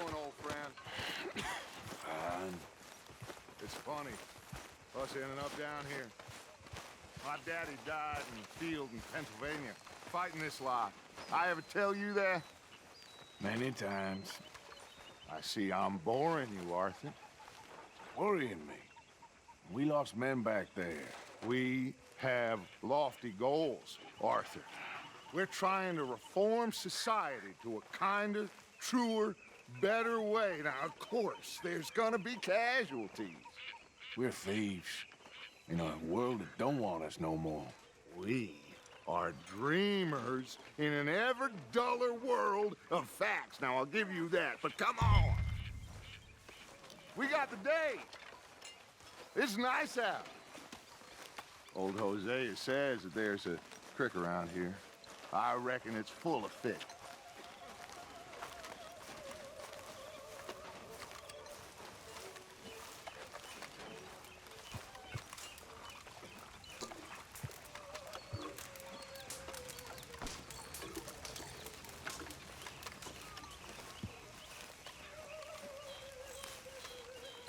doing, old friend? It's funny, us ending up down here. My daddy died in the field in Pennsylvania, fighting this lot. I ever tell you that? Many times. I see I'm boring you, Arthur. Worrying me. We lost men back there. We have lofty goals, Arthur. We're trying to reform society to a kinder, truer, better way. Now, of course, there's gonna be casualties. We're thieves. In a world that don't want us no more. We are dreamers in an ever duller world of facts. Now, I'll give you that, but come on. We got the day. It's nice out. Old Hosea says that there's a creek around here. I reckon it's full of fish.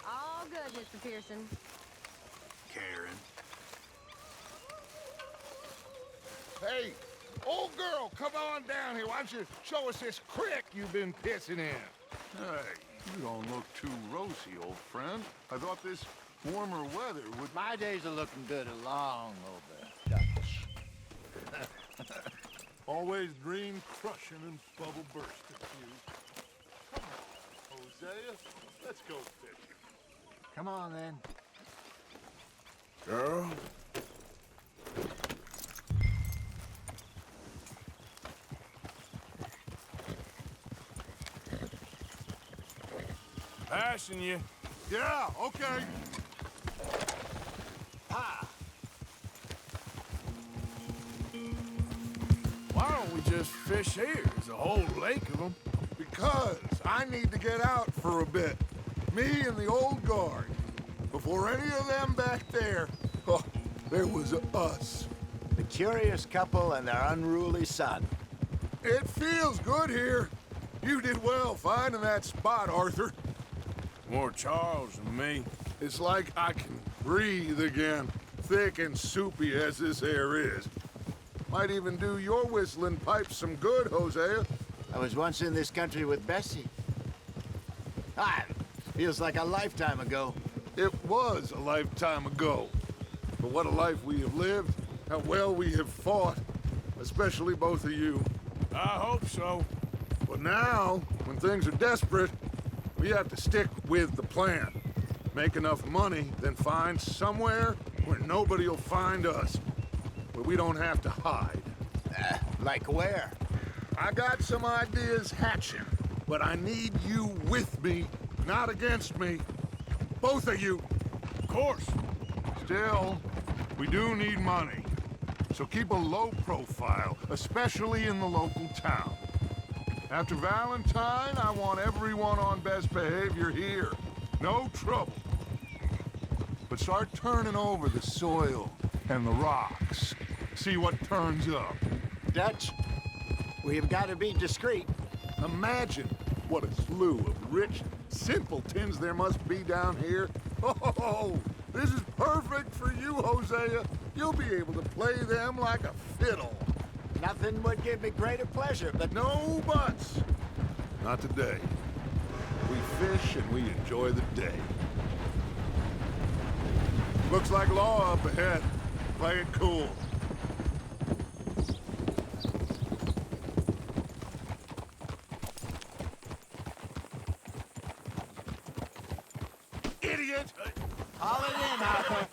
All good, Mr. Pearson. Karen. Hey, old girl, come on down here. Why don't you show us this creek you've been pissing in? Hey, you don't look too rosy, old friend. I thought this warmer weather would... My days are looking good along over Dutch. Always dream crushing and bubble bursting, you. Come on, Hosea. Let's go fishing. Come on, then. Girl? Passing you. Yeah, okay. Why don't we just fish here? There's a whole lake of them. Because I need to get out for a bit. Me and the old guard. Before any of them back there, oh, there was us. The curious couple and their unruly son. It feels good here. You did well finding that spot, Arthur. More Charles than me. It's like I can breathe again, thick and soupy as this air is. Might even do your whistling pipes some good, Hosea. I was once in this country with Bessie. Ah, feels like a lifetime ago. It was a lifetime ago. But what a life we have lived, how well we have fought, especially both of you. I hope so. But now, when things are desperate, we have to stick with the plan. Make enough money, then find somewhere where nobody will find us. Where we don't have to hide. Like where? I got some ideas hatching, but I need you with me, not against me. Both of you. Of course. Still, we do need money. So keep a low profile, especially in the local town. After Valentine, I want everyone on best behavior here. No trouble. But start turning over the soil and the rocks. See what turns up. Dutch, we've got to be discreet. Imagine what a slew of rich simpletons there must be down here. Oh, this is perfect for you, Hosea. You'll be able to play them like a fiddle. Nothing would give me greater pleasure, but No buts. Not today. We fish and we enjoy the day. Looks like law up ahead. Play it cool. Idiot! haul it in, Arthur.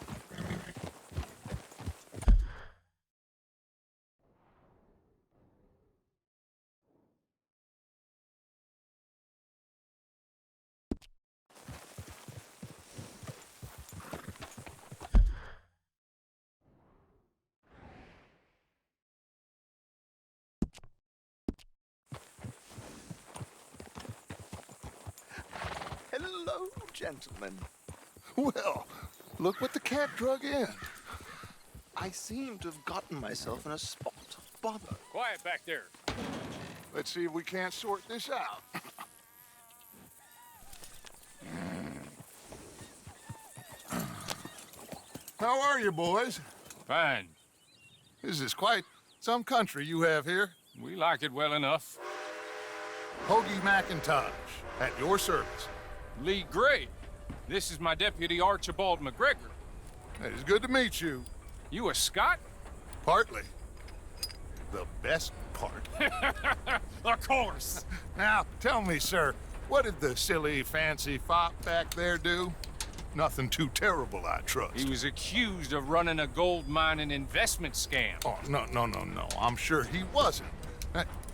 Hello, gentlemen. Well, look what the cat drug in. I seem to have gotten myself in a spot of bother. Quiet back there. Let's see if we can't sort this out. How are you, boys? Fine. This is quite some country you have here. We like it well enough. Hoagie McIntosh, at your service. Lee Gray. This is my deputy Archibald McGregor. It is good to meet you. You a Scot? Partly. The best part. Of course. Now, tell me, sir, what did the silly, fancy fop back there do? Nothing too terrible, I trust. He was accused of running a gold mining investment scam. Oh, no. I'm sure he wasn't.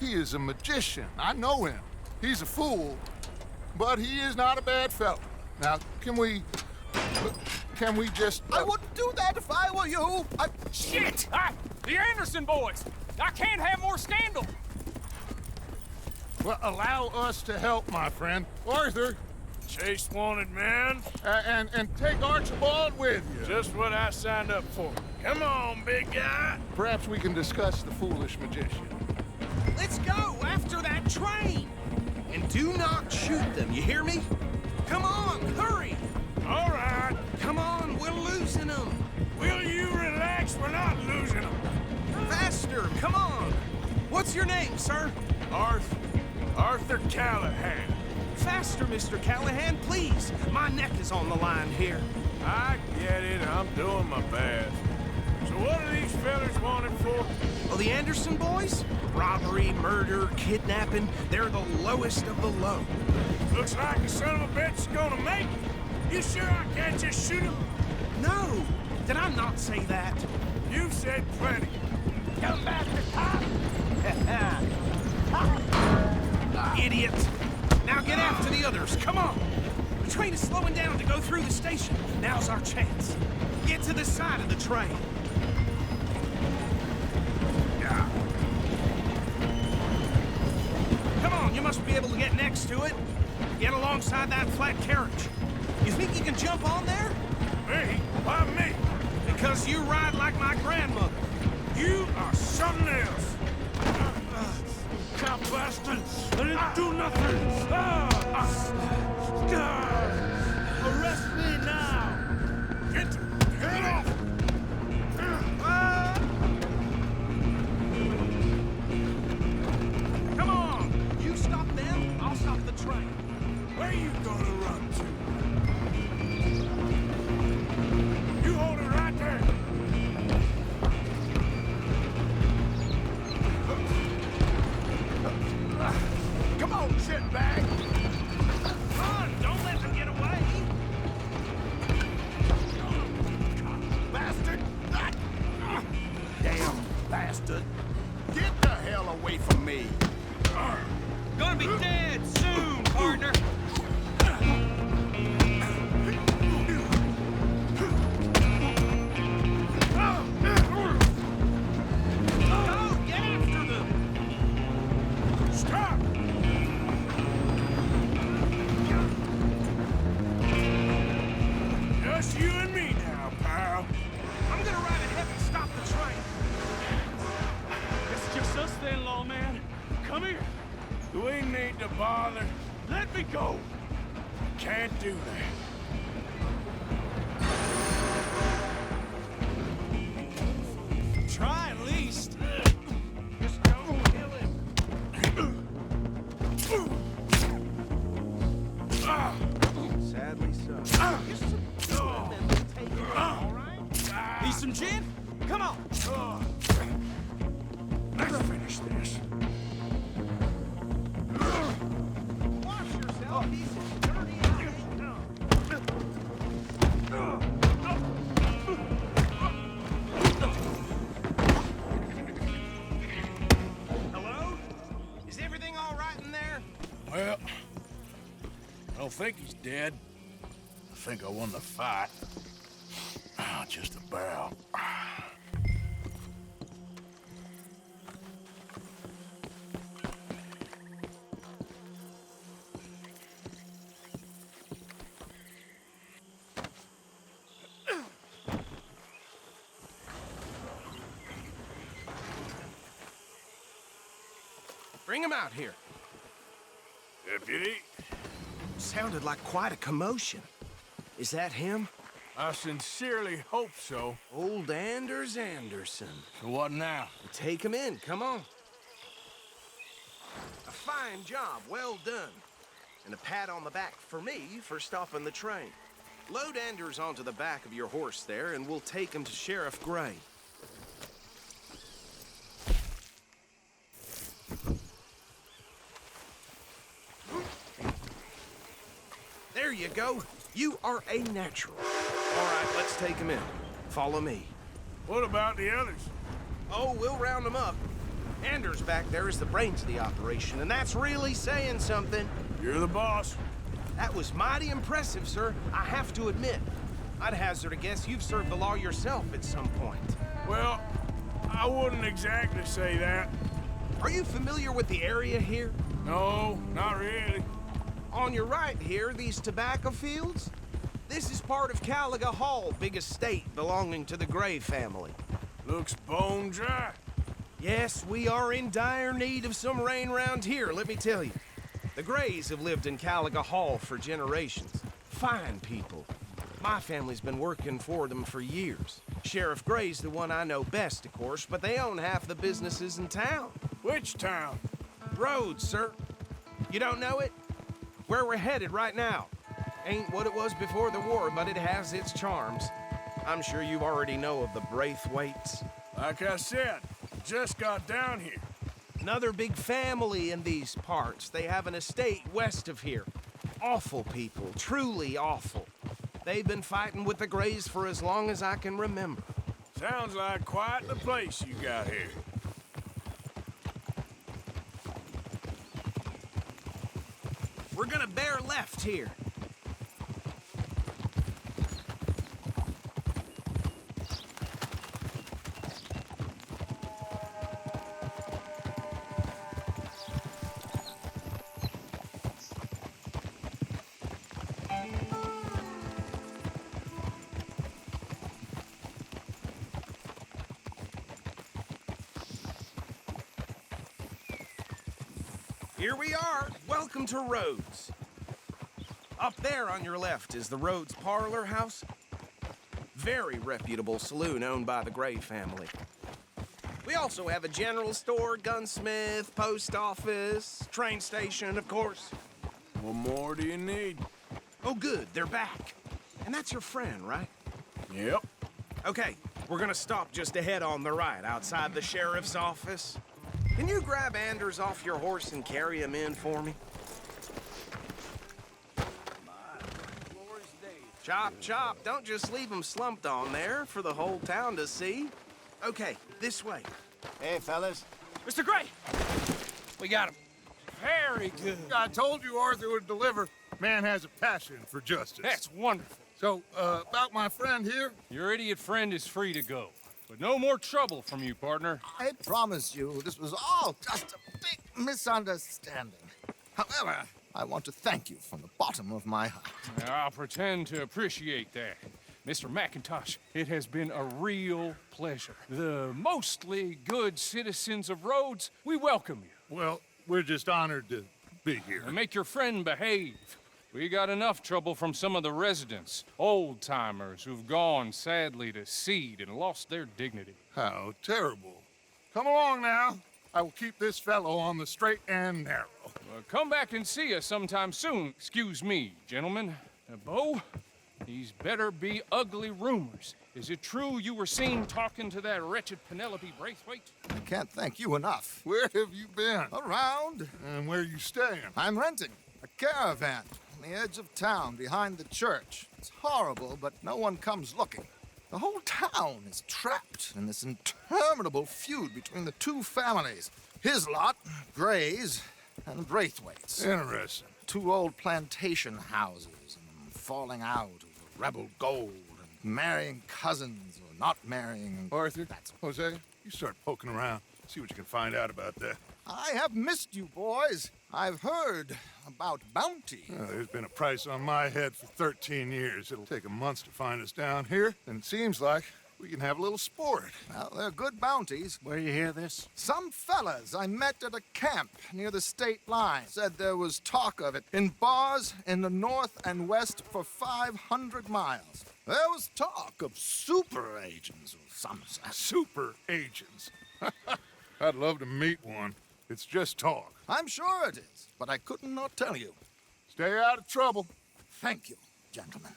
He is a magician. I know him. He's a fool, but he is not a bad fellow. Now, can we just... I wouldn't do that if I were you. Shit! The Anderson boys! I can't have more scandal! Well, allow us to help, my friend. Arthur, Chase wanted man. and take Archibald with you. Just what I signed up for. Come on, big guy. Perhaps we can discuss the foolish magician. Let's go after that train. And do not shoot them, you hear me? Come on, hurry. All right. Come on, we're losing them. Will you relax? We're not losing them. Faster, come on. What's your name, sir? Arthur Callahan. Faster, Mr. Callahan, please. My neck is on the line here. I get it. I'm doing my best. So what are these fellas wanted for? Oh, the Anderson boys? Robbery, murder, kidnapping. They're the lowest of the low. Looks like the son of a bitch is gonna make it. You sure I can't just shoot him? No, did I not say that? You've said plenty. Come back to top. Idiot. Now get after the others, come on. The train is slowing down to go through the station. Now's our chance. Get to the side of the train. Come on, you must be able to get next to it. Get alongside that flat carriage. You think you can jump on there? Me? Why me? Because you ride like my grandmother. You are something else. Cop bastard! I didn't do nothing! Arrest me now! Get off! Come on! You stop them, I'll stop the train. Where you gonna run to? You hold it right there! Come on, shitbag! Run! Don't let them get away! Bastard! Damn bastard! Get the hell away from me! Gonna be dead soon, partner! Go! Get after them! Stop! Just you and me now, pal. I'm gonna ride ahead and stop the train. It's just us then, lawman. Come here. Do we need to bother? Let me go. Can't do that. Try at least. Just don't kill him. Sadly so. Just some and then take it, all right? Need some gin? Come on. Let's finish this. Wash yourself, piece of dirty eye. Hello? Is everything all right in there? Well, I don't think he's dead. I think I won the fight. Just about. Bring him out here. Deputy? Sounded like quite a commotion. Is that him? I sincerely hope so. Old Anders Anderson. So what now? Take him in, come on. A fine job, well done. And a pat on the back for me for stopping the train. Load Anders onto the back of your horse there, and we'll take him to Sheriff Gray. There you go. You are a natural. All right, let's take him in. Follow me. What about the others? Oh, we'll round them up. Anders back there is the brains of the operation, and that's really saying something. You're the boss. That was mighty impressive, sir. I have to admit. I'd hazard a guess you've served the law yourself at some point. Well, I wouldn't exactly say that. Are you familiar with the area here? No, not really. On your right here, these tobacco fields? This is part of Caliga Hall, big estate belonging to the Gray family. Looks bone dry. Yes, we are in dire need of some rain round here, let me tell you. The Grays have lived in Caliga Hall for generations. Fine people. My family's been working for them for years. Sheriff Gray's the one I know best, of course, but they own half the businesses in town. Which town? Rhodes, sir. You don't know it? Where we're headed right now. Ain't what it was before the war, but it has its charms. I'm sure you already know of the Braithwaites. Like I said, just got down here. Another big family in these parts. They have an estate west of here. Awful people, truly awful. They've been fighting with the Grays for as long as I can remember. Sounds like quite the place you got here. We're gonna bear left here. Here we are. Welcome to Rhodes. Up there on your left is the Rhodes Parlor House. Very reputable saloon owned by the Gray family. We also have a general store, gunsmith, post office, train station, of course. What more do you need? Oh, good, they're back. And that's your friend, right? Yep. Okay, we're gonna stop just ahead on the right, outside the sheriff's office. Can you grab Anders off your horse and carry him in for me? Chop, chop. Don't just leave him slumped on there for the whole town to see. Okay, this way. Hey, fellas. Mr. Gray! We got him. Very good. I told you Arthur would deliver. Man has a passion for justice. That's wonderful. So, about my friend here? Your idiot friend is free to go. But no more trouble from you, partner. I promise you, this was all just a big misunderstanding. However, I want to thank you from the bottom of my heart. I'll pretend to appreciate that. Mr. McIntosh, it has been a real pleasure. The mostly good citizens of Rhodes, we welcome you. Well, we're just honored to be here. And make your friend behave. We got enough trouble from some of the residents, old-timers who've gone, sadly, to seed and lost their dignity. How terrible. Come along now. I will keep this fellow on the straight and narrow. Come back and see us sometime soon. Excuse me, gentlemen. Bo, these better be ugly rumors. Is it true you were seen talking to that wretched Penelope Braithwaite? I can't thank you enough. Where have you been? Around, And where you staying? I'm renting a caravan on the edge of town behind the church. It's horrible, but no one comes looking. The whole town is trapped in this interminable feud between the two families. His lot, Gray's, and Braithwaite's. Interesting. Two old plantation houses and falling out over rebel gold and marrying cousins or not marrying. Arthur, That's Jose, you start poking around. See what you can find out about that. I have missed you, boys. I've heard about bounty. There's been a price on my head for 13 years. It'll take a month to find us down here, and it seems like we can have a little sport. Well, they're good bounties. Where you hear this? Some fellas I met at a camp near the state line said there was talk of it in bars in the north and west for 500 miles. There was talk of super agents or some such. Super agents. I'd love to meet one. It's just talk. I'm sure it is, but I could not tell you. Stay out of trouble. Thank you, gentlemen.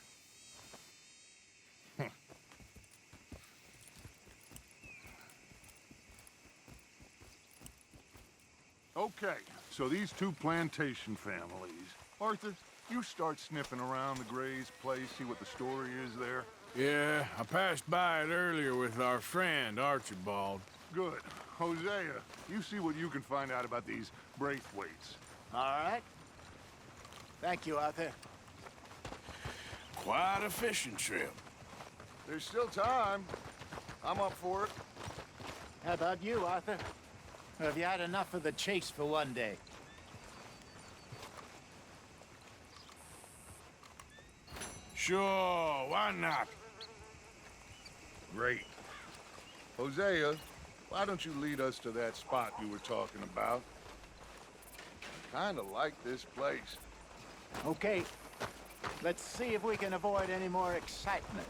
Okay, so these two plantation families. Arthur, you start sniffing around the Gray's place, see what the story is there. Yeah, I passed by it earlier with our friend, Archibald. Good. Hosea, you see what you can find out about these Braithwaites. All right. Thank you, Arthur. Quite a fishing trip. There's still time. I'm up for it. How about you, Arthur? Or have you had enough of the chase for one day? Sure, why not? Great. Hosea, why don't you lead us to that spot you were talking about? Kinda like this place. Okay. Let's see if we can avoid any more excitement.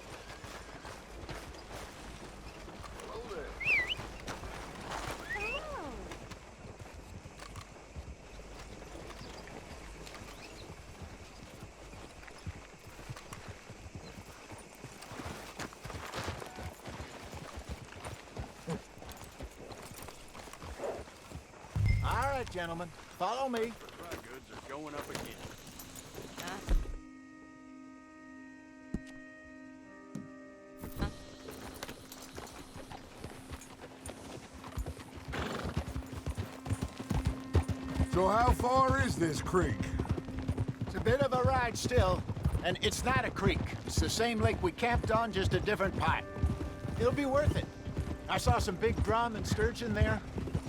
Hello there. All right, gentlemen. Follow me. Dry goods are going up again. So how far is this creek? It's a bit of a ride still, and it's not a creek. It's the same lake we camped on, just a different part. It'll be worth it. I saw some big drum and sturgeon there.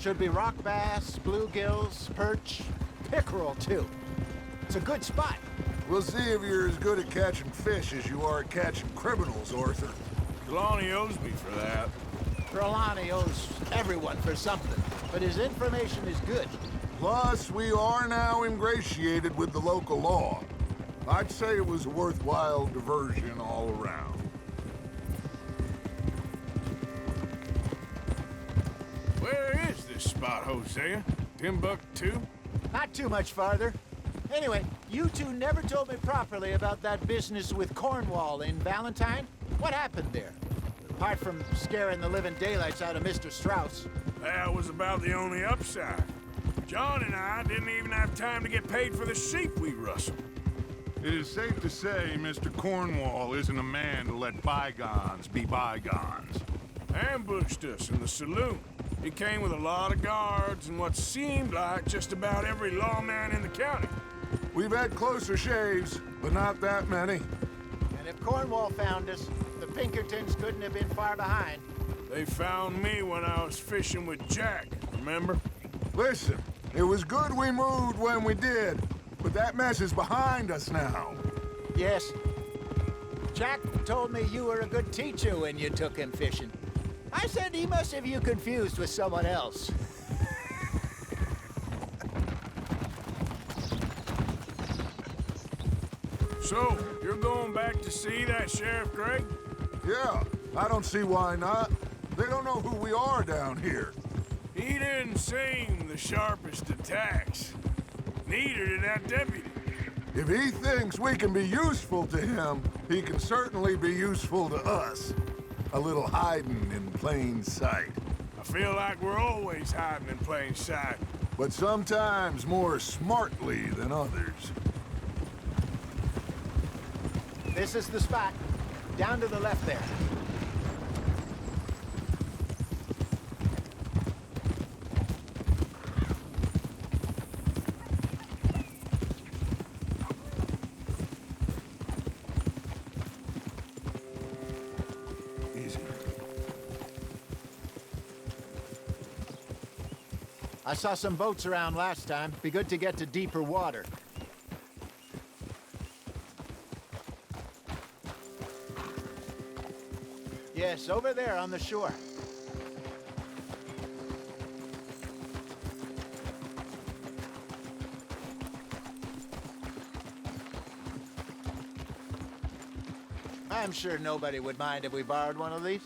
Should be rock bass, bluegills, perch, pickerel, too. It's a good spot. We'll see if you're as good at catching fish as you are at catching criminals, Arthur. Trelawney owes me for that. Trelawney owes everyone for something, but his information is good. Plus, we are now ingratiated with the local law. I'd say it was a worthwhile diversion all around. Where is this spot, Hosea? Timbuktu? Not too much farther. Anyway, you two never told me properly about that business with Cornwall in Valentine. What happened there? Apart from scaring the living daylights out of Mr. Strauss. That was about the only upside. John and I didn't even have time to get paid for the sheep we rustled. It is safe to say Mr. Cornwall isn't a man to let bygones be bygones. Ambushed us in the saloon. He came with a lot of guards and what seemed like just about every lawman in the county. We've had closer shaves, but not that many. And if Cornwall found us, the Pinkertons couldn't have been far behind. They found me when I was fishing with Jack, remember? Listen, it was good we moved when we did, but that mess is behind us now. Yes. Jack told me you were a good teacher when you took him fishing. I said he must have you confused with someone else. So, you're going back to see that Sheriff Gray? Yeah, I don't see why not. They don't know who we are down here. He didn't seem the sharpest attacks. Neither did that deputy. If he thinks we can be useful to him, he can certainly be useful to us. A little hiding in plain sight. I feel like we're always hiding in plain sight. But sometimes more smartly than others. This is the spot. Down to the left there. Easy. I saw some boats around last time. Be good to get to deeper water. Yes, over there on the shore. I'm sure nobody would mind if we borrowed one of these.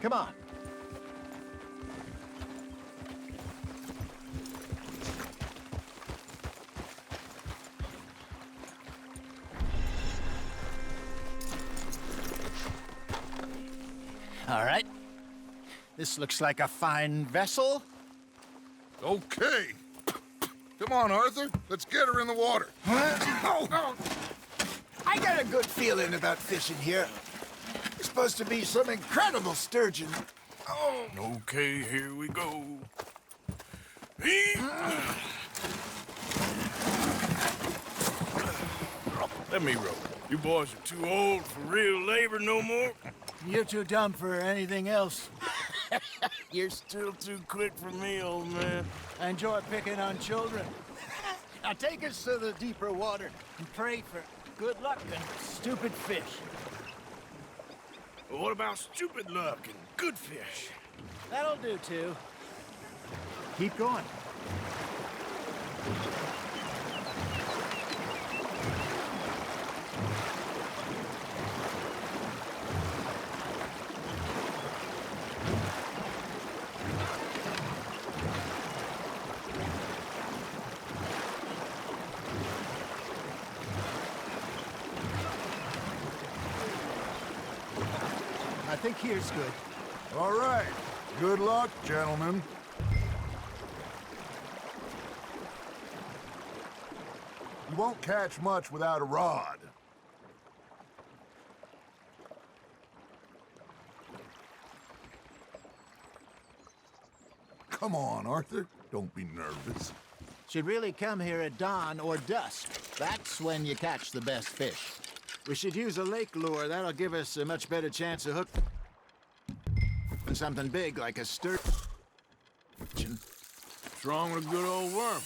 Come on. All right. This looks like a fine vessel. Okay. Come on, Arthur. Let's get her in the water. Oh. I got a good feeling about fishing here. It's supposed to be some incredible sturgeon. Oh. Okay, here we go. Let me row. You boys are too old for real labor no more. You're too dumb for anything else. You're still too quick for me, old man. I enjoy picking on children. Now take us to the deeper water and pray for good luck and stupid fish. Well, what about stupid luck and good fish? That'll do, too. Keep going. I think here's good. All right. Good luck, gentlemen. You won't catch much without a rod. Come on, Arthur. Don't be nervous. Should really come here at dawn or dusk. That's when you catch the best fish. We should use a lake lure. That'll give us a much better chance of hooking something big like a sturgeon. What's wrong with a good old worm?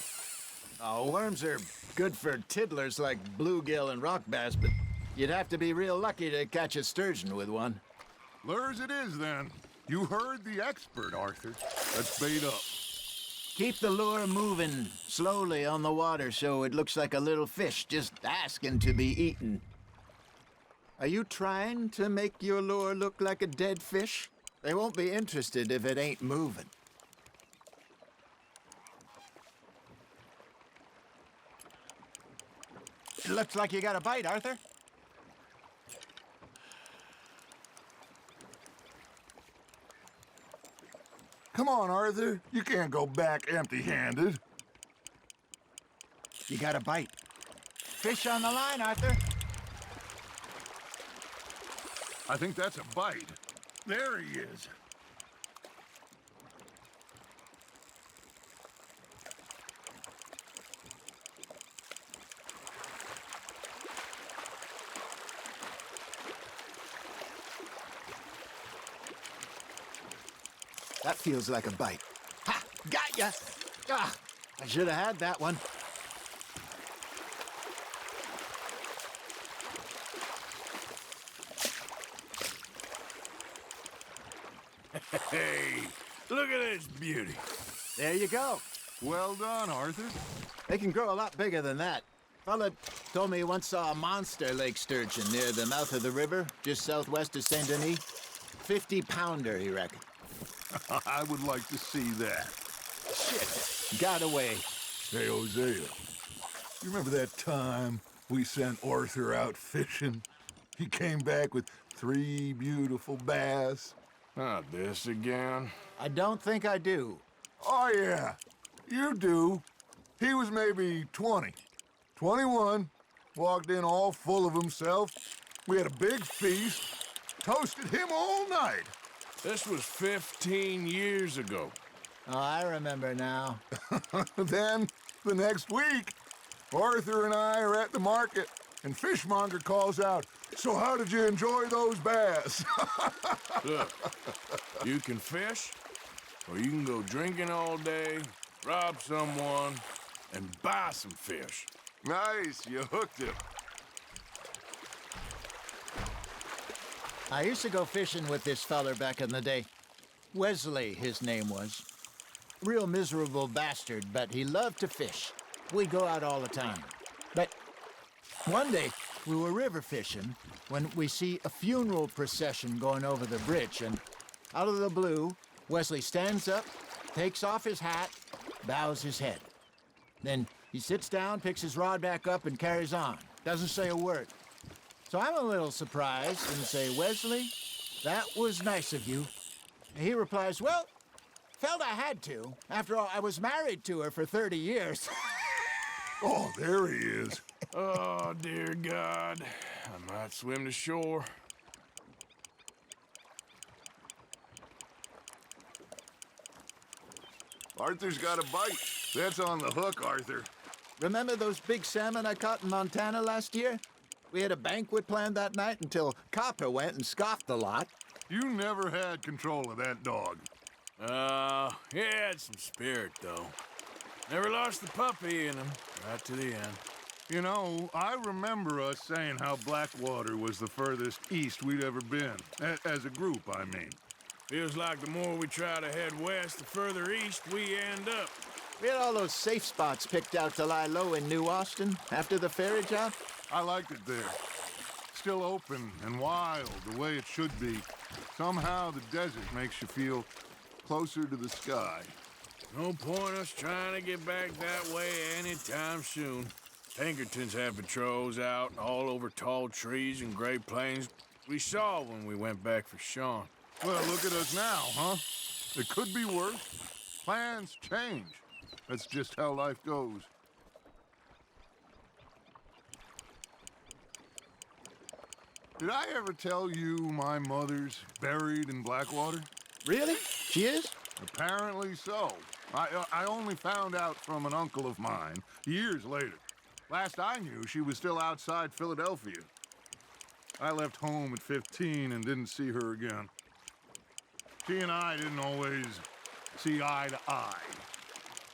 Oh, worms are good for tiddlers like bluegill and rock bass, but you'd have to be real lucky to catch a sturgeon with one. Lures it is, then. You heard the expert, Arthur. Let's bait up. Keep the lure moving slowly on the water so it looks like a little fish just asking to be eaten. Are you trying to make your lure look like a dead fish? They won't be interested if it ain't moving. Looks like you got a bite, Arthur. Come on, Arthur. You can't go back empty-handed. You got a bite. Fish on the line, Arthur. I think that's a bite. There he is. That feels like a bite. Ha! Got ya! Ah, I should have had that one. Hey, look at this beauty. There you go. Well done, Arthur. They can grow a lot bigger than that. Fella told me he once saw a monster lake sturgeon near the mouth of the river, just southwest of Saint Denis. 50-pounder, he reckoned. I would like to see that. Shit, got away. Hey, Hosea, you remember that time we sent Arthur out fishing? He came back with 3 beautiful bass. Not this again. I don't think I do. Oh, yeah, you do. He was maybe 20, 21, walked in all full of himself. We had a big feast, toasted him all night. This was 15 years ago. Oh, I remember now. Then, the next week, Arthur and I are at the market, and Fishmonger calls out, "So how did you enjoy those bass?" Look, you can fish, or you can go drinking all day, rob someone, and buy some fish. Nice, you hooked him. I used to go fishing with this feller back in the day. Wesley, his name was. Real miserable bastard, but he loved to fish. We'd go out all the time. But one day, We were river fishing when we see a funeral procession going over the bridge, and out of the blue, Wesley stands up, takes off his hat, bows his head. Then he sits down, picks his rod back up, and carries on. Doesn't say a word. So I'm a little surprised and say, Wesley, that was nice of you. And he replies, well, felt I had to. After all, I was married to her for 30 years. Oh, there he is. Oh, dear God. I might swim to shore. Arthur's got a bite. That's on the hook, Arthur. Remember those big salmon I caught in Montana last year? We had a banquet planned that night until Copper went and scoffed a lot. You never had control of that dog. He had some spirit, though. Never lost the puppy in him, right to the end. You know, I remember us saying how Blackwater was the furthest east we'd ever been. As a group, I mean. Feels like the more we try to head west, the further east we end up. We had all those safe spots picked out to lie low in New Austin after the ferry job. I liked it there. Still open and wild, the way it should be. Somehow the desert makes you feel closer to the sky. No point us trying to get back that way anytime soon. Pinkertons have patrols out all over tall trees and Great Plains. We saw when we went back for Sean. Well, look at us now, huh? It could be worse. Plans change. That's just how life goes. Did I ever tell you my mother's buried in Blackwater? Really? She is? Apparently so. I only found out from an uncle of mine years later. Last I knew, she was still outside Philadelphia. I left home at 15 and didn't see her again. She and I didn't always see eye to eye.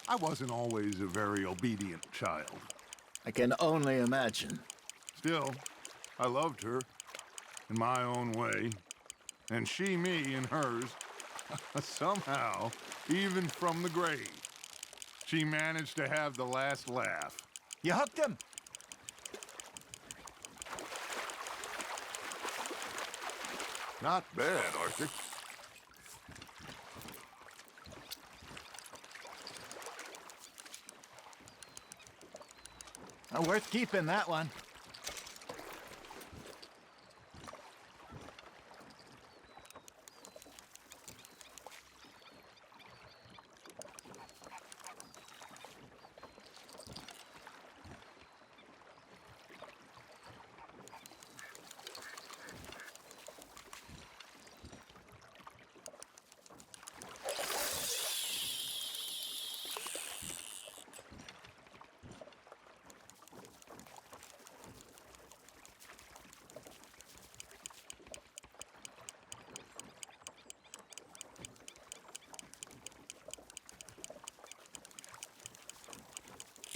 I wasn't always a very obedient child. I can only imagine. Still, I loved her in my own way, and she me in hers. Somehow, even from the grave, she managed to have the last laugh. You hooked him? Not bad, Arthur. Worth keeping, that one.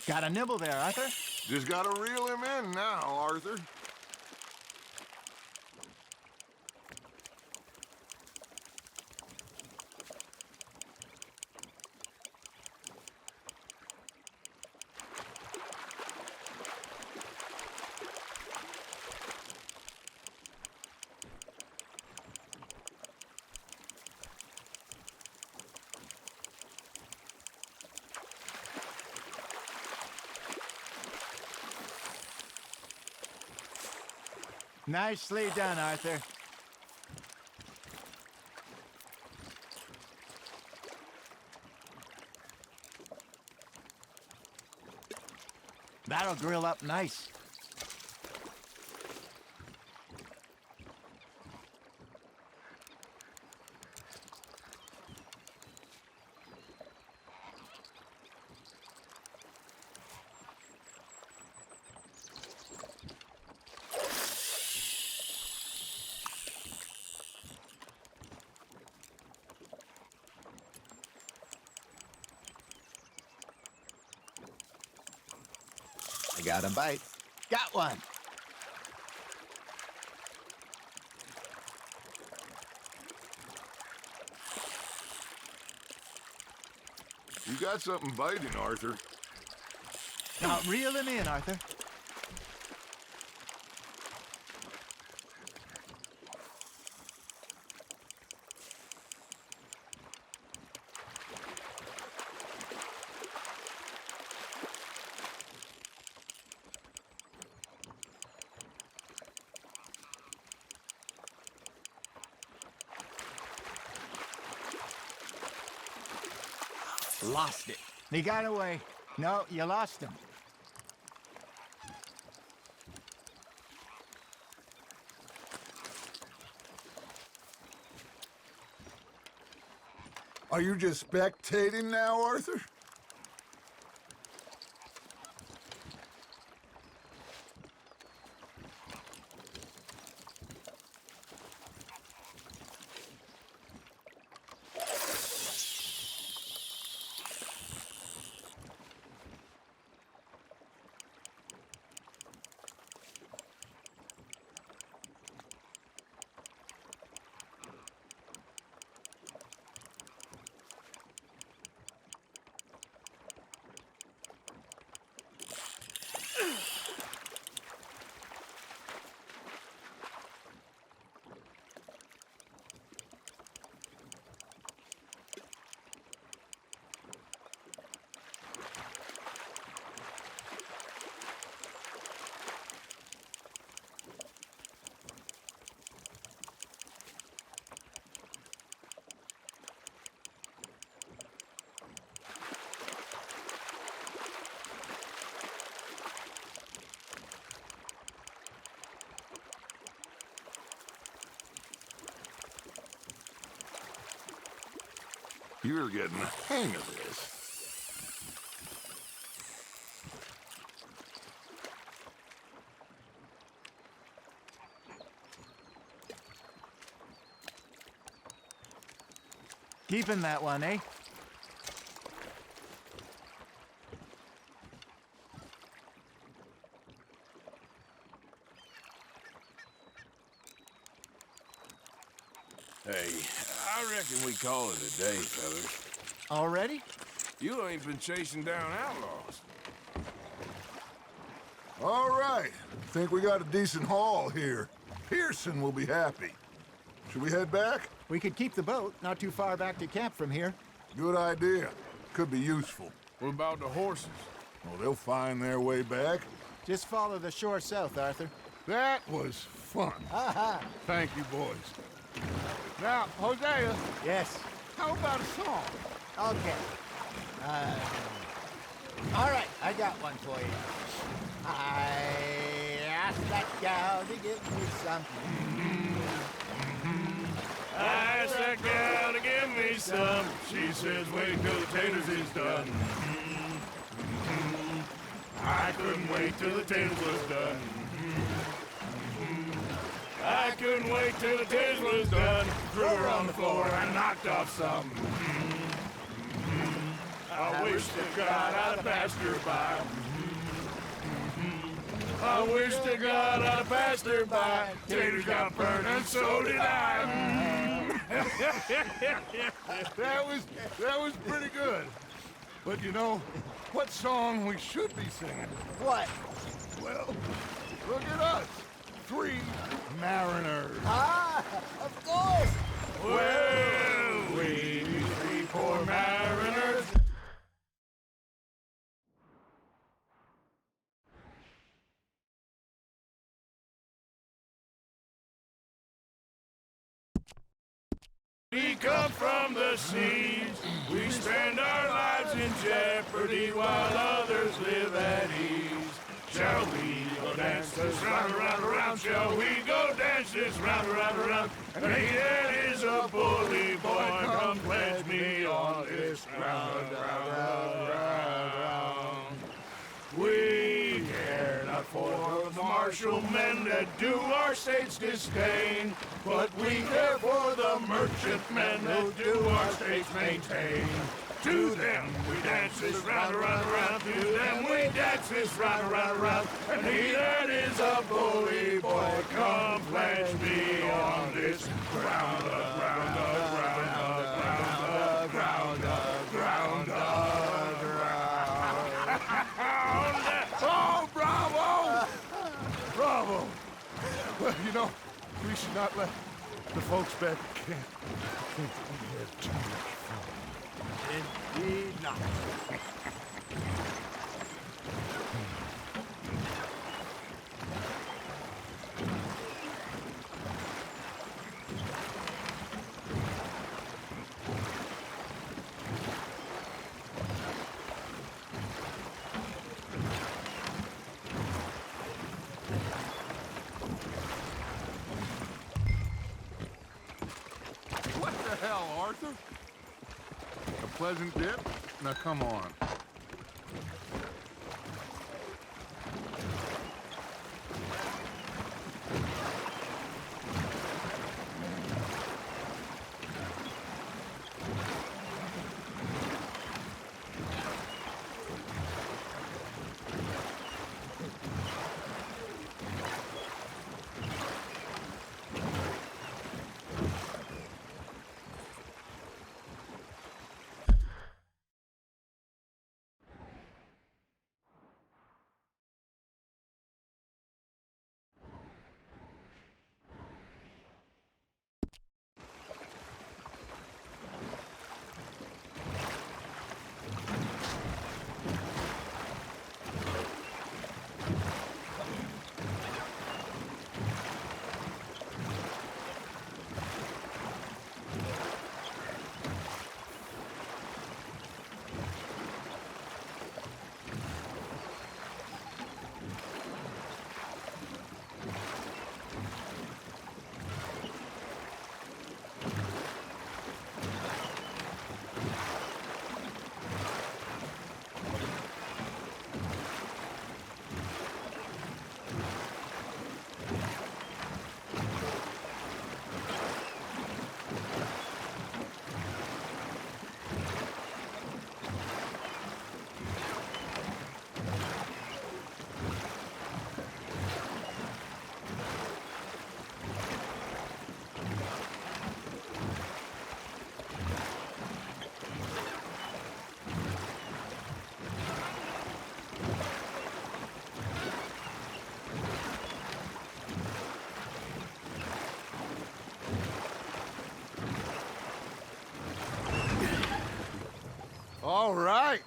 Got a nibble there, Arthur. Just gotta reel him in now, Arthur. Nicely done, Arthur. That'll grill up nice. I got a bite. Got one. You got something biting, Arthur. Now reel him in, Arthur. Lost it. He got away. No, you lost him. Are you just spectating now, Arthur? You're getting the hang of this. Keeping that one, eh? Hey, I reckon we call it a day, fellas. Already? You ain't been chasing down outlaws. All right. Think we got a decent haul here. Pearson will be happy. Should we head back? We could keep the boat not too far back to camp from here. Good idea. Could be useful. What about the horses? Well, they'll find their way back. Just follow the shore south, Arthur. That was fun. Aha! Thank you, boys. Now, Hosea, Yes. how about a song? Okay. All right, I got one for you. I asked that gal to give me some. I asked that gal to give me some. She says, wait till the taters is done. I couldn't wait till the taters was done. I couldn't wait till the taters was done. Threw her on the floor and knocked off some. I wish to God I'd passed her by. I wish to God I'd passed her by. Taters got burned and so did I. That was pretty good. But you know, what song we should be singing? What? Well, look at us. 3 mariners. Ah, of course. Well, we 3 poor mariners. We come from the seas, we spend our lives in jeopardy while others live at ease. Shall we go dance this round, around, around? Shall we go dance this round, around, around? And he that is a bully boy, come pledge me on this round, round, round, round. We care not for the martial men that do our state's disdain, but we care for the merchant men that do our state's maintain. To them we dance this round, around, around. To them we dance this round, around, around. And he that is a bully boy, come pledge me on this ground, ground, ground, ground, ground, ground, ground. Oh, bravo! Bravo! Well, you know, we should not let the folks back at camp think that we had too much fun. Indeed not. Arthur? A pleasant dip? Now come on. All right.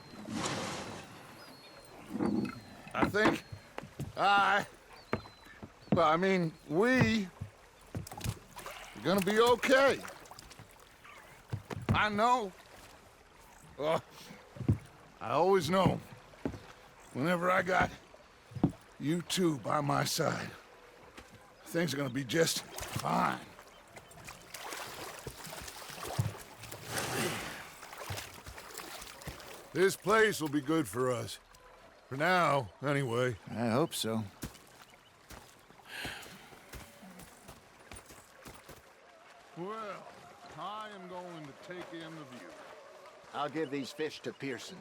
I think we are gonna be okay. I know. I always know. Whenever I got you two by my side, things are gonna be just fine. This place will be good for us. For now, anyway. I hope so. Well, I am going to take in the view. I'll give these fish to Pearson.